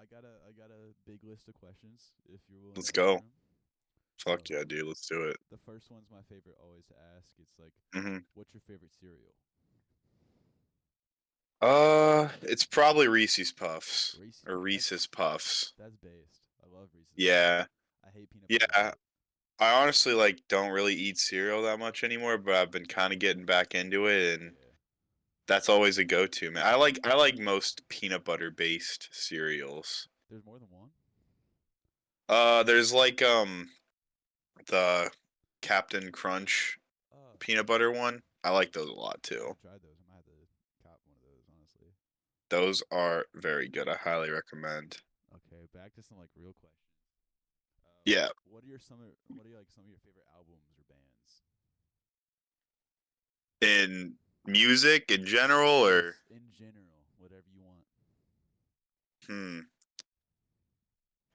I got a big list of questions if you're willing to Let's answer go. them. So Fuck yeah, dude. Let's do it. the first one's my favorite always to ask. It's like, Hmm. what's your favorite cereal? It's probably Reese's Puffs Reese. or Reese's Puffs. That's based. I love Reese's Puffs. Yeah, I hate peanut butter yeah. shit. I honestly like don't really eat cereal that much anymore, but I've been kind of getting back into it, and Yeah. that's always a go-to, man. I like most peanut butter based cereals. There's more than one. There's like the Captain Crunch Uh, peanut butter one. I like those a lot I too. haven't tried those. I might have to cop one of those, honestly. Those are very good. I highly recommend. Okay, back to some like real questions. Yeah. What are like some of your favorite albums or bands? In music in general, or Just in general, whatever you want. hmm.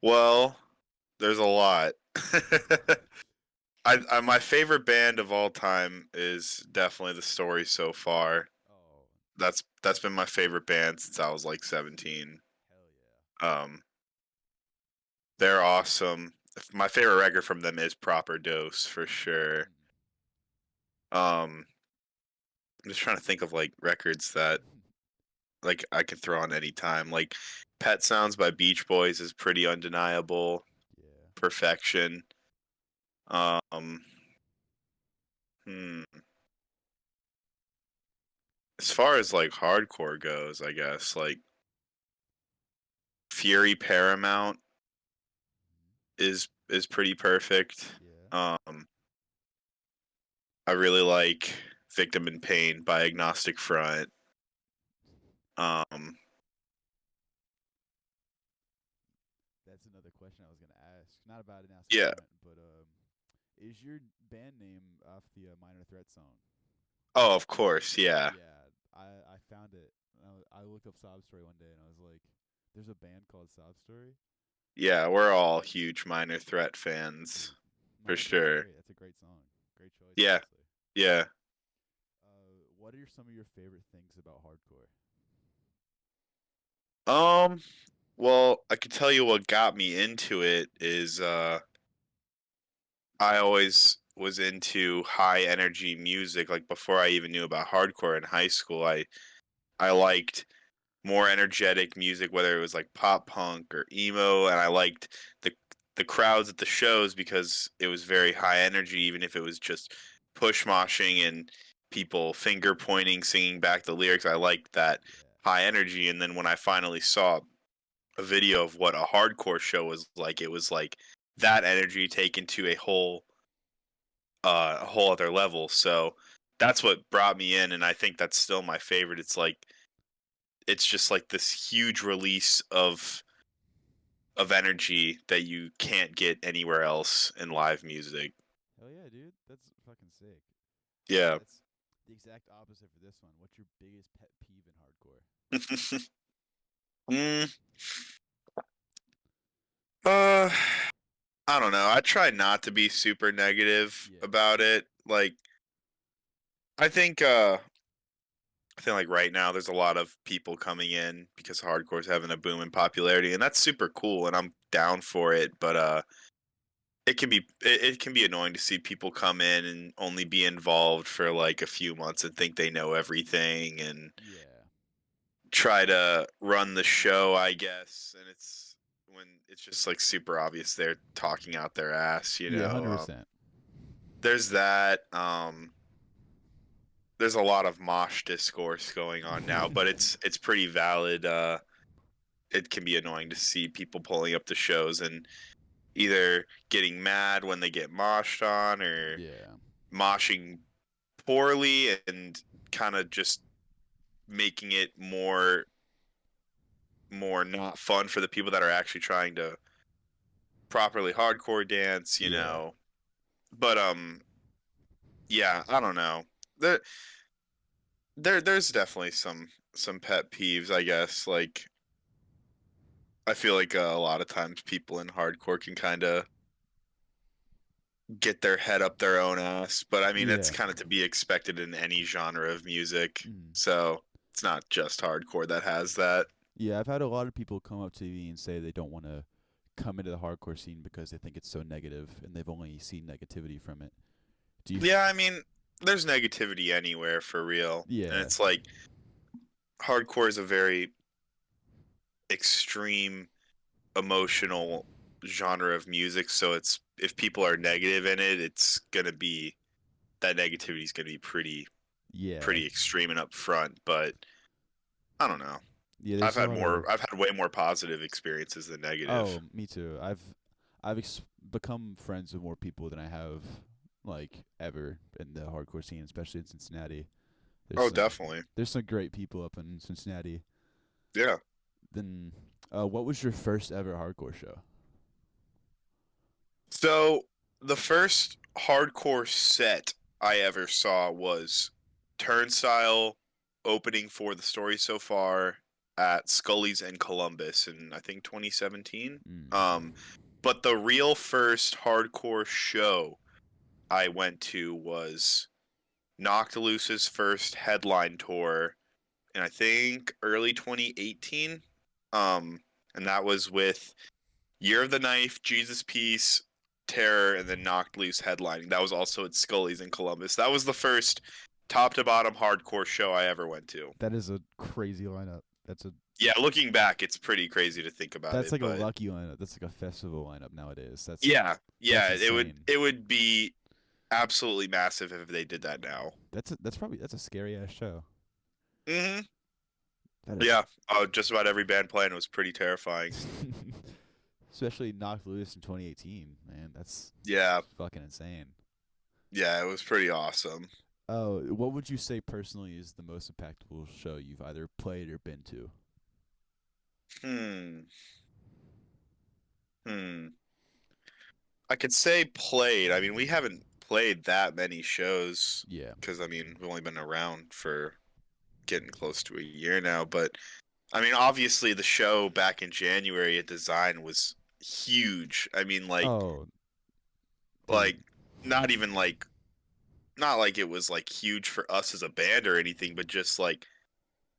Well, there's a lot. My favorite band of all time is definitely The Story so far. Oh, That's been my favorite band since I was like 17. hell yeah. Um, they're awesome. My favorite record from them is Proper Dose for sure. Um, I'm just trying to think of like records that like I could throw on any time. Like Pet Sounds by Beach Boys is pretty undeniable. Yeah. Perfection. Um, hmm. As far as like hardcore goes, I guess like Fury Paramount is pretty perfect. Yeah. I really like Victim in Pain by Agnostic Front. Um, That's another question I was gonna ask. Not about an Agnostic yeah. Front, but is your band name off the Minor Threat song? Oh, of course, yeah. Yeah, I found it. I looked up Sob Story one day and I was like, "There's a band called Sob Story." Yeah, we're all huge Minor Threat Dude, fans for Minor Threat's sure. great. That's a great song. Great choice, Yeah, honestly. yeah. What are some of your favorite things about hardcore? Um, well, I can tell you what got me into it is I always was into high energy music. Like before I even knew about hardcore in high school, I liked more energetic music, whether it was like pop punk or emo, and I liked the the crowds at the shows because it was very high energy, even if it was just push moshing and people finger pointing, singing back the lyrics. I liked that Yeah, high energy, and then when I finally saw a video of what a hardcore show was like, it was like that energy taken to a whole other level. So that's what brought me in, and I think that's still my favorite. It's just like this huge release of energy that you can't get anywhere else in live music. hell yeah, dude. That's fucking sick. Yeah. That's the exact opposite for this one. What's your biggest pet peeve in hardcore? mm, uh, I don't know. I try not to be super negative Yeah, about it. Like, I think I feel like right now there's a lot of people coming in because hardcore's having a boom in popularity, and that's super cool, and I'm down for it. But it can be annoying to see people come in and only be involved for like a few months and think they know everything and yeah, try to run the show, I guess. And it's when it's just like super obvious they're talking out their ass, you yeah, know. 100%. There's that. There's a lot of mosh discourse going on now, but it's pretty valid. It can be annoying to see people pulling up the shows and either getting mad when they get moshed on or Yeah, moshing poorly and kind of just making it more not fun for the people that are actually trying to properly hardcore dance, you yeah, know. But yeah, I don't know. There there's definitely some pet peeves, I guess. Like I feel like a lot of times people in hardcore can kind of get their head up their own ass, but I mean it's yeah. kind of to be expected in any genre of music. Mm. So, it's not just hardcore that has that. Yeah, I've had a lot of people come up to me and say they don't want to come into the hardcore scene because they think it's so negative and they've only seen negativity from it. Do you? Yeah, I mean, there's negativity anywhere for real, and Yeah. it's like hardcore is a very extreme emotional genre of music, so it's if people are negative in it, it's gonna be that negativity is gonna be Yeah. pretty extreme and upfront. But I don't know. Yeah, there's a lot of. I've had way more positive experiences than negative. Oh, me too. I've become friends with more people than I have like ever in the hardcore scene, especially in Cincinnati. There's Oh, some definitely. there's some great people up in Cincinnati. Yeah. Then, what was your first ever hardcore show? So the first hardcore set I ever saw was Turnstile opening for the story so far at Scully's in Columbus in I think 2017. Mm. But the real first hardcore show I went to was Knocked Loose's first headline tour in I think early 2018. And that was with Year of the Knife, Jesus Peace, Terror, and then Knocked Loose headlining. That was also at Scully's in Columbus. That was the first top to bottom hardcore show I ever went to. That is a crazy lineup. Yeah, looking back, it's pretty crazy to think about That's it. like a But lucky lineup. That's like a festival lineup nowadays. yeah, that's it would be absolutely massive if they did that now. That's a scary ass show. Hmm. That is, Yeah, just about every band playing was pretty terrifying. especially Knocked Loose in 2018. Man, that's Yeah, fucking insane. yeah, it was pretty awesome. Oh, what would you say personally is the most impactful show you've either played or been to? Hmm. Hmm. I could say played. I mean, we haven't played that many shows Yeah. because I mean we've only been around for getting close to a year now. But I mean, obviously the show back in January at Design was huge. I mean, Oh, dude, like not even like not like it was like huge for us as a band or anything, but just like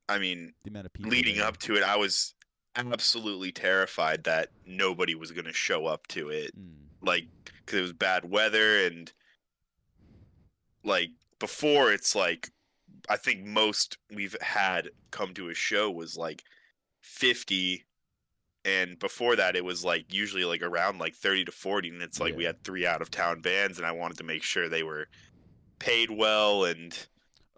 I mean, the amount of people leading there. up to it, I was absolutely terrified that nobody was going to show up to it, Mm. like because it was bad weather and like before it's like I think most we've had come to a show was like 50, and before that it was like usually like around like 30 to 40, and it's like we Yeah. had 3 out of town bands and I wanted to make sure they were paid well and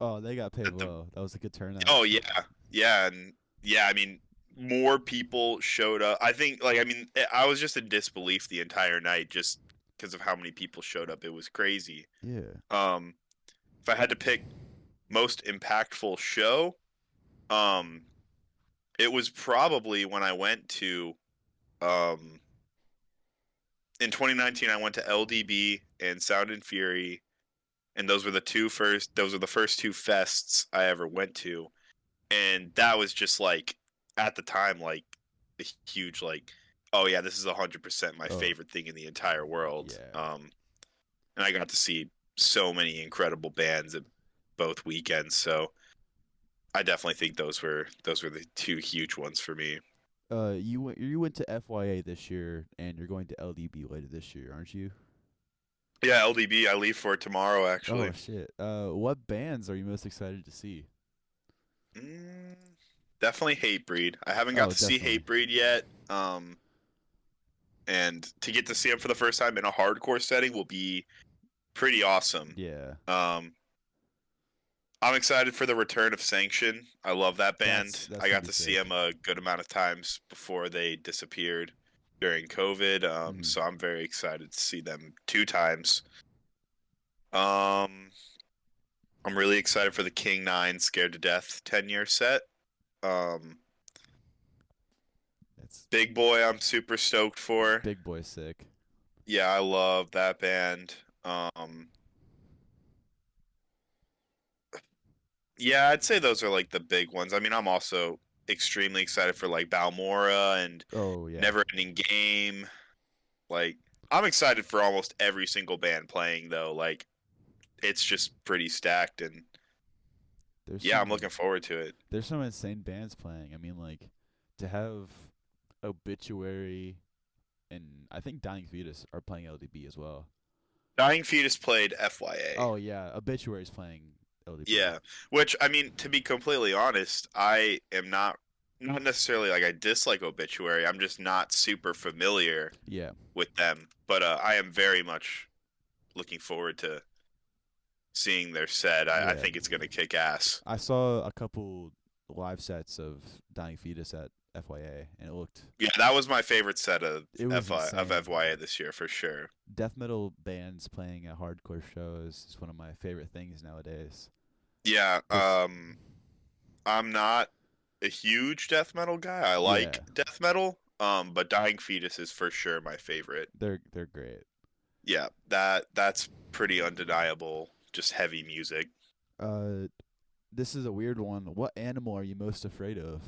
Oh, they got paid that the well. That was a good turnout. oh yeah and yeah, I mean more people showed up. I think like I mean I was just in disbelief the entire night just because of how many people showed up. It was crazy. Yeah. If I had to pick most impactful show, um it was probably when I went to um in 2019 I went to LDB and Sound and Fury, and those were the first two fests I ever went to, and that was just like at the time like a huge like oh yeah, this is 100% my Oh, favorite thing in the entire world. yeah. And I got to see so many incredible bands at both weekends, so I definitely think those were the two huge ones for me. You went to FYA this year, and you're going to LDB later this year, aren't you? Yeah, LDB. I leave for tomorrow Oh actually. shit. What bands are you most excited to see? Mm, definitely Hatebreed. I haven't got Oh, to see definitely. Hatebreed yet. And to get to see them for the first time in a hardcore setting will be pretty awesome. Yeah. Um, I'm excited for the return of Sanction. I love that band. That's I gonna got be to see sick. them a good amount of times before they disappeared during COVID. Mhm. So I'm very excited to see them 2 times. Um, I'm really excited for the King 9 Scared to Death 10-year set. Um, That's Big Boy, I'm super stoked for. Big Boy sick. Yeah, I love that band. Um, yeah, I'd say those are like the big ones. I mean, I'm also extremely excited for like Balmora and Oh yeah. Never Ending Game. Like, I'm excited for almost every single band playing though. Like, it's just pretty stacked, and There's yeah, I'm some looking forward to it. there's some insane bands playing. I mean, like to have Obituary and I think Dying Fetus are playing LDB as well. Dying Fetus played FYA. Oh yeah, Obituary's playing LDB. Yeah, which I mean, to be completely honest, I am not necessarily like I dislike Obituary. I'm just not super familiar Yeah, with them, but I am very much looking forward to seeing their set. I yeah. think it's gonna kick ass. I saw a couple live sets of Dying Fetus at FYA, and it looked Yeah, that was my favorite set of it was insane. FYA this year for sure. Death metal bands playing at hardcore shows is one of my favorite things nowadays. Yeah, 'Cause- I'm not a huge death metal guy. I yeah, like death metal, but Dying Fetus is for sure my favorite. they're great. Yeah, that's pretty undeniable. Just heavy music. Uh, this is a weird one. What animal are you most afraid of?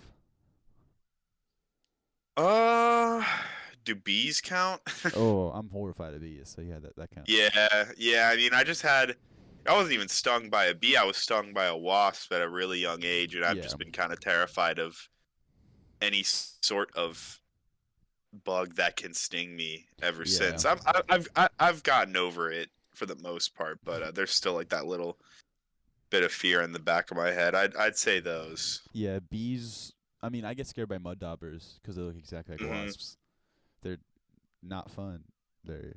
Uh, do bees count? Oh, I'm horrified of bees, so yeah, that counts. Yeah. I mean, I wasn't even stung by a bee. I was stung by a wasp at a really young age, and I've Yeah, just been kind of terrified of any sort of bug that can sting me ever yeah, since. I've gotten over it for the most part, but there's still like that little bit of fear in the back of my head. I'd say those. yeah. Bees. I mean, I get scared by mud daubers because they look exactly like Hmm. wasps. They're not fun. They're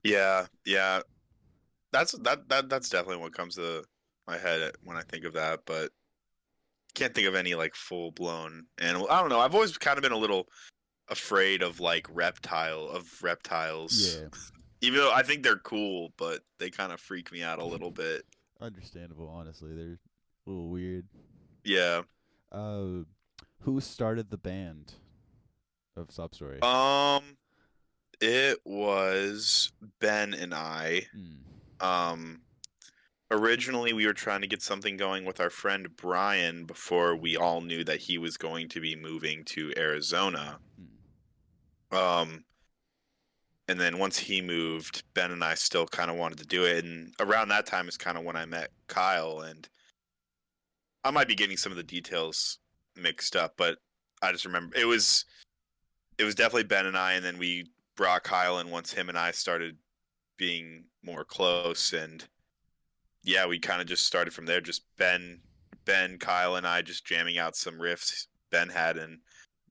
Yeah. That's definitely what comes to my head when I think of that, but can't think of any like full blown animal. I don't know. I've always kind of been a little afraid of like reptiles. yeah, Even though I think they're cool, but they kind of freak me out a little bit. understandable. Honestly, they're a little weird. Yeah. Uh, who started the band of Sob Story? It was Ben and I. Mm, Um, Originally we were trying to get something going with our friend Brian before we all knew that he was going to be moving to Arizona. mm. And then once he moved, Ben and I still kind of wanted to do it. And around that time is kind of when I met Kyle. And I might be getting some of the details mixed up, but I just remember it was definitely Ben and I, and then we brought Kyle in once him and I started being more close, and yeah, we kind of just started from there. Just Ben, Kyle, and I just jamming out some riffs Ben had in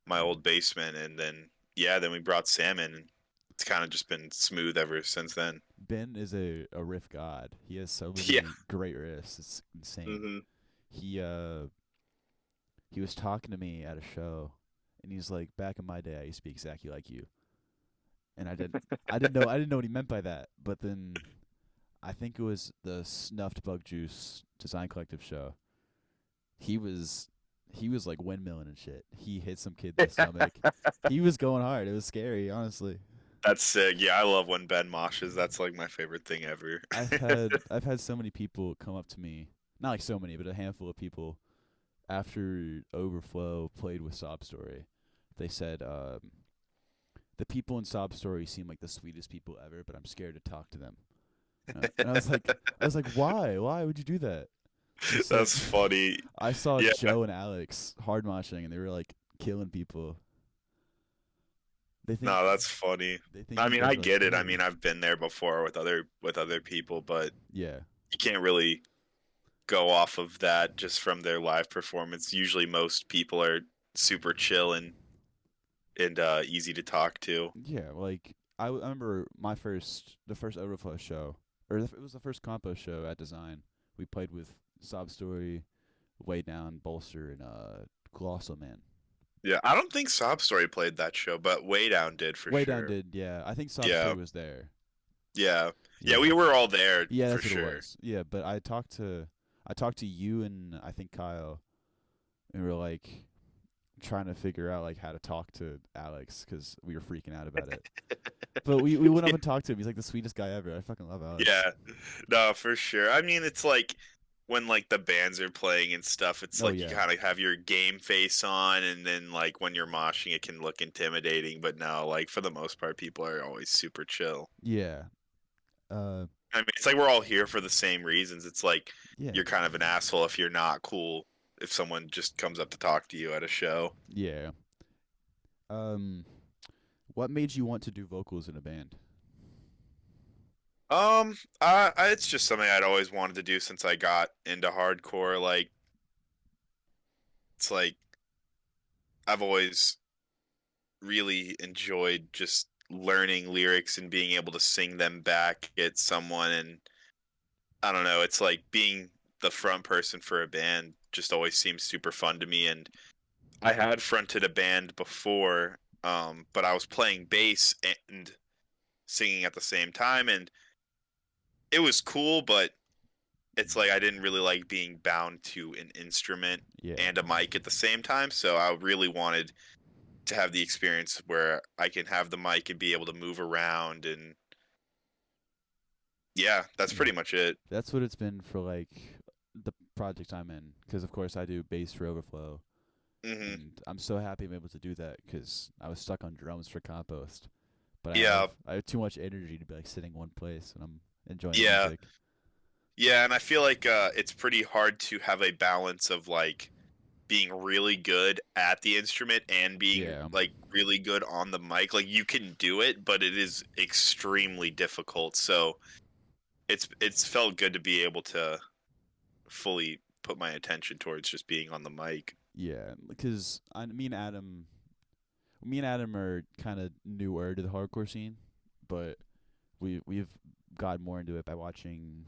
my old basement, and then yeah, then we brought Sam in. And it's kind of just been smooth ever since then. Ben is a riff god. He has so many Yeah. great riffs. It's insane. Hmm. He was talking to me at a show, and he's like, "Back in my day, I used to be exactly like you." And I didn't know what he meant by that. But then I think it was the Snuffed Bug Juice Design Collective show. He was like windmilling and shit. He hit some kid in the stomach. He was going hard. It was scary, honestly. That's sick. Yeah, I love when Ben moshes. That's like my favorite thing ever. I've had so many people come up to me, not like so many, but a handful of people after Overflow played with Sob Story. They said the people in Sob Story seem like the sweetest people ever, but I'm scared to talk to them. And I was like, why? Why would you do that? It's like, That's funny. I saw Yeah. Joe and Alex hard moshing, and they were like killing people. They think No, that's funny. they think I you mean, guys I are, like, get it. I crazy. mean, I've been there before with other people, but Yeah, you can't really go off of that just from their live performance. Usually, most people are super chill and easy to talk to. yeah. Like I remember the first Overflow show, or it was the first compo show at Design. We played with Sob Story, Waydown, Bolster, and Colossal Man. Yeah, I don't think Sob Story played that show, but Waydown did for Waydown sure. did, yeah. I think Sob Yeah. Story was there. Yeah, we were all there Yeah, for that's what sure. it was. Yeah, but I talked to you and I think Kyle, and we were like trying to figure out like how to talk to Alex because we were freaking out about it. But we went up and talked to him. He's like the sweetest guy ever. I fucking love Alex. Yeah, no, for sure. I mean, it's like when like the bands are playing and stuff, it's Oh, like yeah. you kind of have your game face on, and then like when you're moshing, it can look intimidating. But no, like for the most part, people are always super chill. Yeah. I mean, it's like we're all here for the same reasons. It's like Yeah. you're kind of an asshole if you're not cool. If someone just comes up to talk to you at a show. Yeah. Um, what made you want to do vocals in a band? It's just something I'd always wanted to do since I got into hardcore. Like, it's like I've always really enjoyed just learning lyrics and being able to sing them back at someone. And I don't know, it's like being the front person for a band just always seems super fun to me. And I had fronted a band before, but I was playing bass and singing at the same time, and it was cool, but it's like I didn't really like being bound to an instrument Yeah, and a mic at the same time. So I really wanted to have the experience where I can have the mic and be able to move around. And yeah, that's yeah. pretty much it. That's what it's been for like the project I'm in. Because of course I do bass for Overflow, Hmm. and I'm so happy I'm able to do that because I was stuck on drums for Compost. But Yeah, I have too much energy to be like sitting one place when I'm enjoying yeah, music. yeah. And I feel like it's pretty hard to have a balance of like being really good at the instrument and being Yeah, like really good on the mic. Like you can do it, but it is extremely difficult. So it's felt good to be able to fully put my attention towards just being on the mic. yeah. Because me and Adam are kind of newer to the hardcore scene, but we've got more into it by watching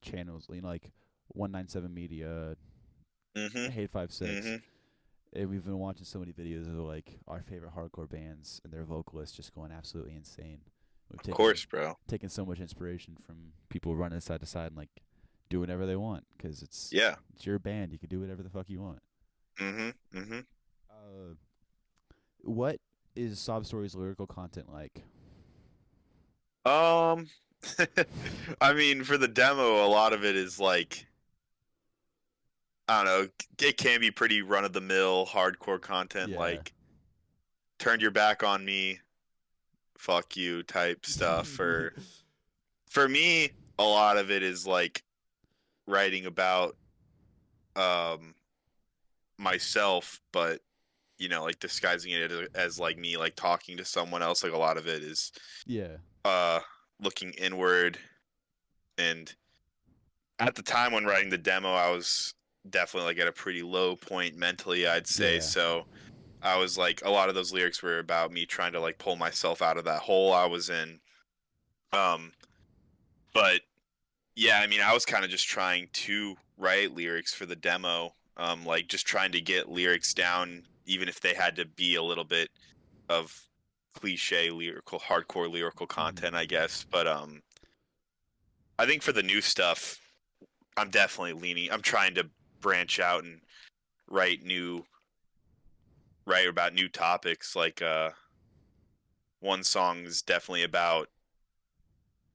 channels, like 197 Media, Mhm. 856. Mhm. And we've been watching so many videos of like our favorite hardcore bands and their vocalists just going absolutely insane. We've Of course, bro. taken so much inspiration from people running side to side and like do whatever they want because Yeah. it's your band. You can do whatever the fuck you want. Mhm. Mhm. Uh, what is Sob Story's lyrical content like? Um I mean, for the demo, a lot of it is like I don't know, it can be pretty run of the mill hardcore content Yeah. like turned your back on me, fuck you type stuff. Or for me, a lot of it is like writing about um myself, but like disguising it as like me like talking to someone else. Like a lot of it is Yeah. uh looking inward. And at the time when writing the demo, I was definitely like at a pretty low point mentally, I'd say. Yeah. So I was like, a lot of those lyrics were about me trying to like pull myself out of that hole I was in. um but yeah, I mean, I was kind of just trying to write lyrics for the demo, like just trying to get lyrics down, even if they had to be a little bit of cliche lyrical, hardcore lyrical Mhm. content, I guess. But I think for the new stuff, I'm definitely leaning. I'm trying to branch out and write new, write about new topics. Like one song is definitely about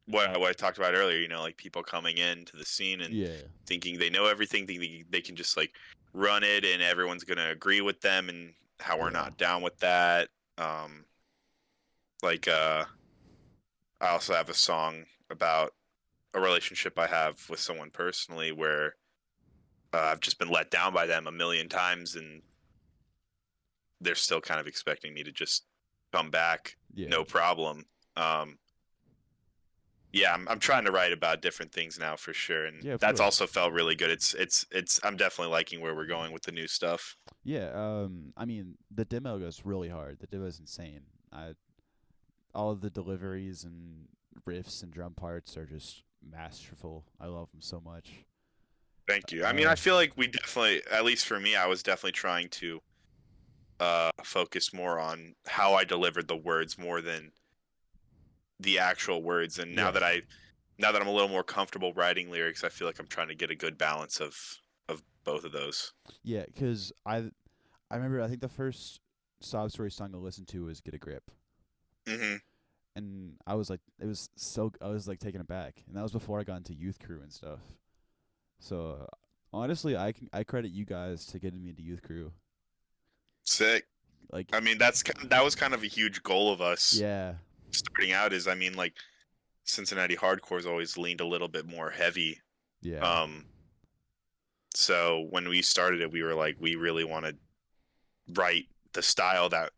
what I talked about earlier. Like people coming into the scene and Yeah. thinking they know everything, thinking they can just like run it and everyone's gonna agree with them, and how we're Yeah. not down with that. Um, like I also have a song about a relationship I have with someone personally where I've just been let down by them a million times, and they're still kind of expecting me to just come back, Yeah. no problem. Um, yeah, I'm trying to write about different things now for sure, and Yeah, of that's course. also felt really good. It's I'm definitely liking where we're going with the new stuff. Yeah, I mean, the demo goes really hard. The demo is insane. I All of the deliveries and riffs and drum parts are just masterful. I love them so much. Thank you. I mean, Uh, I feel like we definitely, at least for me, I was definitely trying to focus more on how I delivered the words more than the actual words. And yeah, now that I'm a little more comfortable writing lyrics, I feel like I'm trying to get a good balance of both of those. yeah. Cause I remember I think the first Sob Story song I listened to was "Get a Grip," Hmm. and I was like, I was like taken aback, and that was before I got into youth crew and stuff. So honestly, I credit you guys to getting me into youth crew. Sick. Like, I mean, that was kind of a huge goal of us yeah, starting out. Is I mean, like Cincinnati hardcore's always leaned a little bit more heavy. yeah, Um, so when we started it, we were like, we really want to write the style that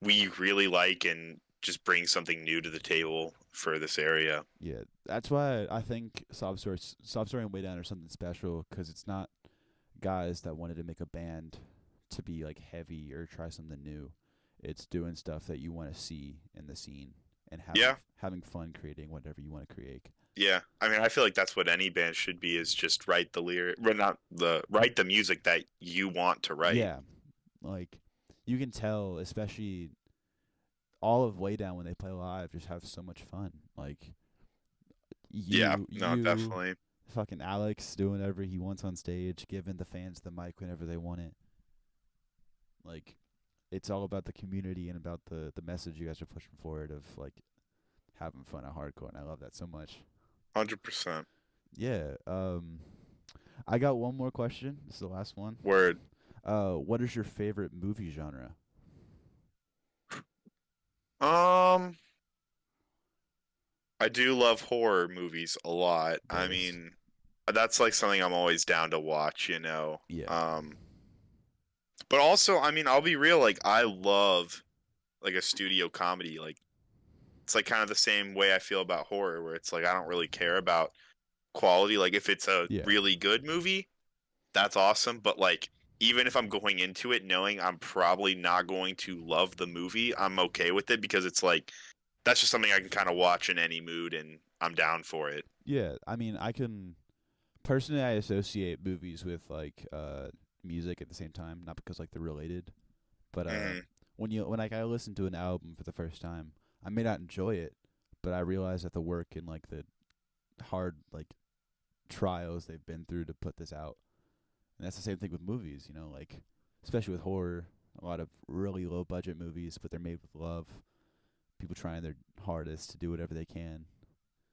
we really like and just bring something new to the table for this area. Yeah, that's why I think Sob Story and Waydown are something special because it's not guys that wanted to make a band to be like heavy or try something new. It's doing stuff that you want to see in the scene and Yeah, having fun creating whatever you want to create. yeah. I mean, I feel like that's what any band should be, is just write the lyric, well, not the write the music that you want to write. Yeah, like you can tell, especially all of Waydown when they play live, just have so much fun. Like Yeah, you, no, you, definitely. fucking Alex doing whatever he wants on stage, giving the fans the mic whenever they want it. Like it's all about the community and about the message you guys are pushing forward of like having fun at hardcore, and I love that so much. 100%. Yeah. I got one more question. This is the last one. Word. What is your favorite movie genre? Um, I do love horror movies a lot. I Bass. mean, that's like something I'm always down to watch, you know. Yeah. But also, I mean, I'll be real, like I love like a studio comedy. Like it's like kind of the same way I feel about horror, where it's like I don't really care about quality. Like if it's a Yeah. really good movie, that's awesome. But like even if I'm going into it knowing I'm probably not going to love the movie, I'm okay with it because it's like that's just something I can kind of watch in any mood and I'm down for it. Yeah. I mean, I can personally I associate movies with like music at the same time, not because like they're related, but Hmm. when like I listen to an album for the first time, I may not enjoy it, but I realize that the work and like the hard like trials they've been through to put this out. And that's the same thing with movies, you know, like especially with horror, a lot of really low budget movies, but they're made with love. People trying their hardest to do whatever they can.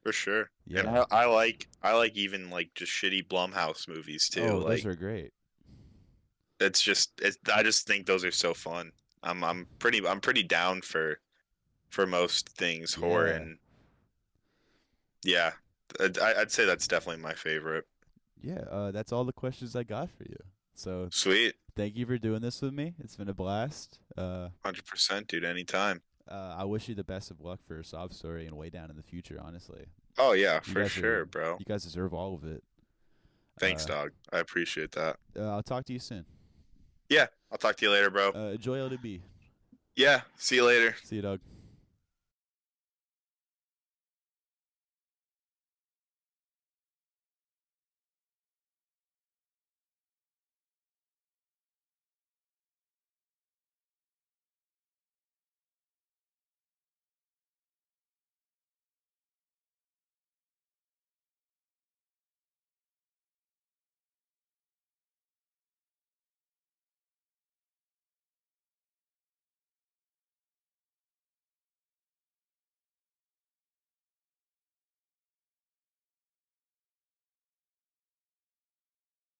For sure. And Yeah. I like even like just shitty Blumhouse movies too. Oh, those Like are great. I just think those are so fun. I'm pretty down for most things horror, Yeah. and yeah, I'd say that's definitely my favorite. Yeah, that's all the questions I got for you. So Sweet. thank you for doing this with me. It's been a blast. 100%, dude, anytime. I wish you the best of luck for Sob Story and Way Down in the future. Honestly, Oh yeah, you for guys are sure, bro. you guys deserve all of it. Thanks, Uh, dog. I appreciate that. I'll talk to you soon. Yeah, I'll talk to you later, bro. Enjoy LDB. Yeah, see you later. See you, dog.